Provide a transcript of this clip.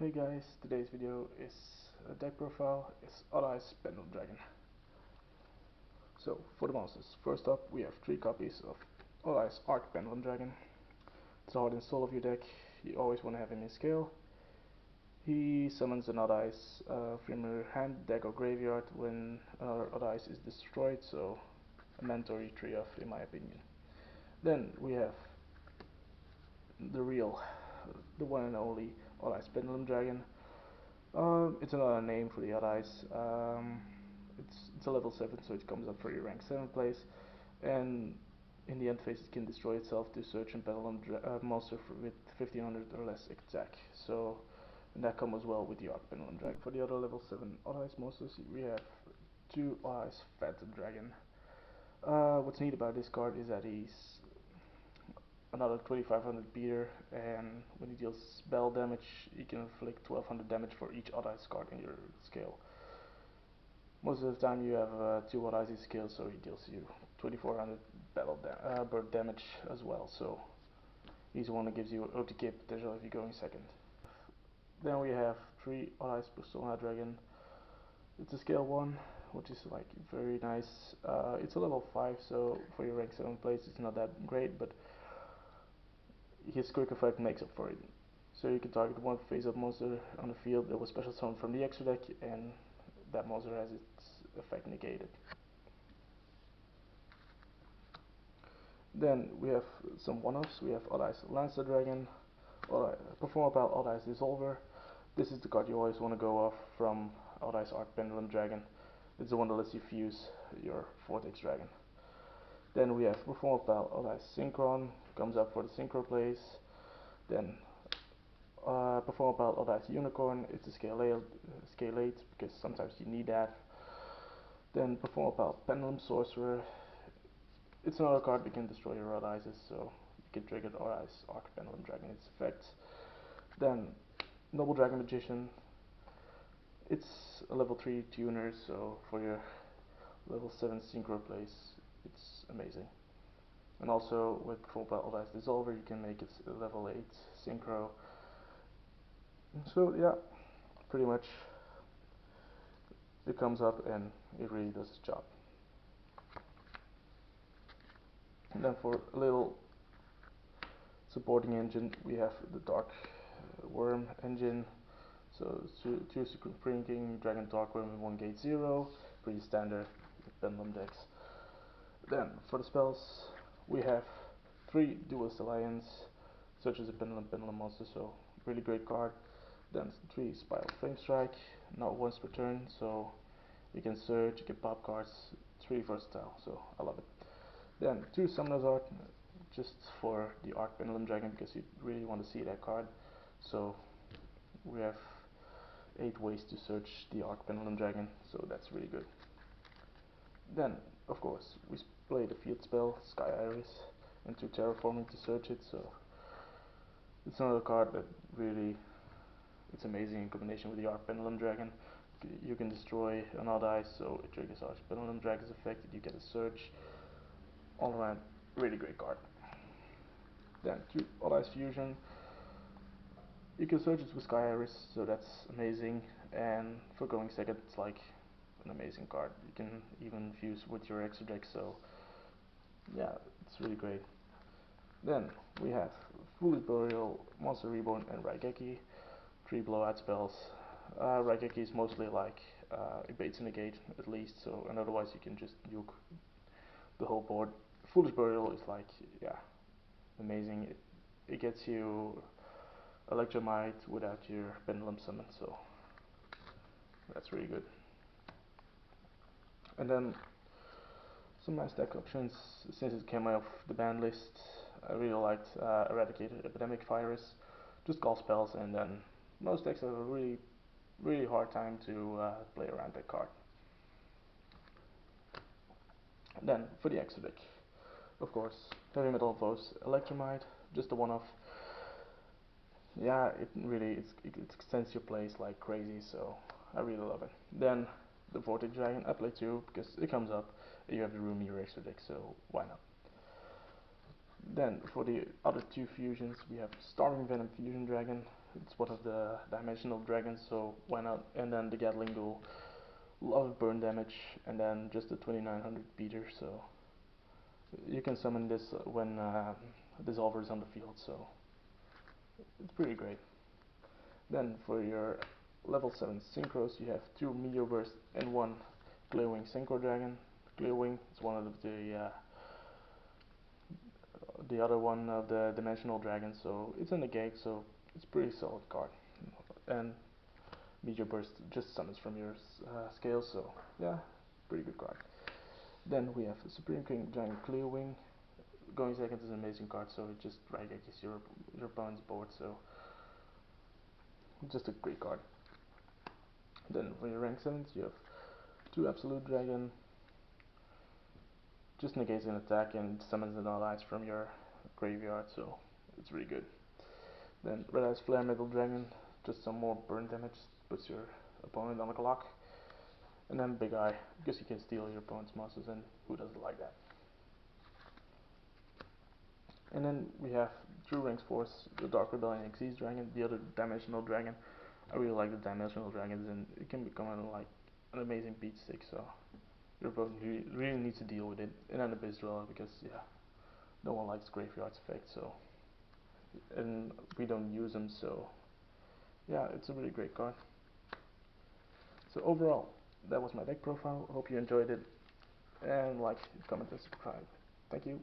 Hey guys, today's video is a deck profile. It's Odd Eyes Pendulum Dragon. So for the monsters, first up we have 3 copies of Odd Eyes Arc Pendulum Dragon. It's the heart and soul of your deck. You always want to have him in scale. He summons an Odd Eyes from your hand, deck or graveyard when another Odd Eyes is destroyed, so a mandatory 3 of in my opinion. Then we have the one and only Odd Eyes Pendulum Dragon. It's another name for the Odd Eyes. It's a level 7, so it comes up for your rank 7 place, and in the end phase it can destroy itself to search and battle a monster with 1500 or less attack. So, and that comes well with the Arc Pendulum Dragon. For the other level 7 Odd Eyes monsters, we have 2 Odd Eyes Phantom Dragon. What's neat about this card is that he's another 2500 beater, and when he deals spell damage, he can inflict 1200 damage for each Odd Eyes card in your scale. Most of the time you have 2 Odd Eyes in scale, so he deals you 2400 bird damage as well, so he's the one that gives you OTK potential if you're going second. Then we have 3 Odd Eyes Persona Dragon. It's a scale 1, which is like very nice. It's a level 5, so for your rank 7 place it's not that great, but his quick effect makes up for it. So you can target one face-up monster on the field that was special summoned from the extra deck, and that monster has its effect negated. Then we have some one-offs. We have Odd Eyes Lancer Dragon, Perform Pal Odd Eyes Dissolver. This is the card you always want to go off from Odd Eyes Arc Pendulum Dragon. It's the one that lets you fuse your Vortex Dragon. Then we have Perform Pal Odd Eyes Synchron, comes up for the Synchro plays. Then Perform Pal Odd Eyes Unicorn, it's a scale 8 because sometimes you need that. Then Perform Pal Pendulum Sorcerer, it's another card that can destroy your Odd Eyes, so you can trigger the Odd Eyes Arc Pendulum Dragon its effects. Then Noble Dragon Magician, it's a level 3 tuner, so for your level 7 synchro plays it's amazing. And also with Perform Pal Odd Eyes Dissolver you can make it a level 8 synchro. So yeah, pretty much it comes up and it really does its job. And then for a little supporting engine we have the Dark Worm engine. So 2 Supreme Dragon Dark Worm with 1 gate 0, pretty standard with Pendulum decks. Then for the spells we have 3 Duelist Alliance, such as a Pendulum monster, so really great card. Then 3 Spiral Flame Strike, not once per turn, so you can search, you can pop cards, it's really versatile, so I love it. Then 2 Summoner's Art, just for the Arc Pendulum Dragon because you really want to see that card. So we have 8 ways to search the Arc Pendulum Dragon, so that's really good. Then, of course, we play the field spell, Sky Iris, and 2 Terraforming to search it, so it's another card that really, it's amazing in combination with the Arc Pendulum Dragon. You can destroy an Odd Eye, so it triggers Arc Pendulum Dragon's effect, you get a search. All around, really great card. Then 2 Odd Eyes Fusion. You can search it with Sky Iris, so that's amazing. And for going second, it's like an amazing card. You can even fuse with your extra deck, so yeah, it's really great. Then we have Foolish Burial, Monster Reborn, and Raigeki. 3 blowout spells. Raigeki is mostly like it baits and negate at least, so and otherwise you can just nuke the whole board. Foolish Burial is like, yeah, amazing. It gets you Electromite without your Pendulum Summon, so that's really good. And then some nice deck options. Since it came off the ban list, I really liked Eradicated Epidemic Virus. Just call spells, and then most decks have a really hard time to play around that card. And then for the extra deck, of course, Heavy Metal Foes Electromite, just a one-off. Yeah, it extends your plays like crazy, so I really love it. Then the Vortex Dragon I play too because it comes up and you have the room in your extra deck, so why not? Then for the other 2 fusions we have Storming Venom Fusion Dragon. It's one of the dimensional dragons, so why not? And then the Gatling Duel, a lot of burn damage, and then just a 2900 beater, so you can summon this when Dissolver is on the field, so it's pretty great. Then for your level 7 synchros, you have 2 Meteor Burst and 1 Clearwing Synchro Dragon. Clearwing is one of the other one of the dimensional dragons, so it's in the gate, so it's a pretty solid card. And Meteor Burst just summons from your scale, so yeah, pretty good card. Then we have Supreme King Giant Clearwing. Going second is an amazing card, so it just right against your opponent's board, so just a great card. Then for your rank 7s, you have 2 Absolute Dragon, just negates an attack and summons an allies from your graveyard, so it's really good. Then Red Eyes Flare Metal Dragon, just some more burn damage, puts your opponent on the clock. And then Big Eye, because you can steal your opponent's monsters, and who doesn't like that? And then we have True Ranks Force, the Dark Rebellion Xyz Dragon, the other dimensional dragon. I really like the dimensional dragons, and it can become like an amazing beat stick, so your opponent really needs to deal with it. And then the Abyss Dweller, because yeah, no one likes Graveyard's effect, so, and we don't use them, so yeah, it's a really great card. So overall, that was my deck profile. Hope you enjoyed it, and like, comment, and subscribe. Thank you.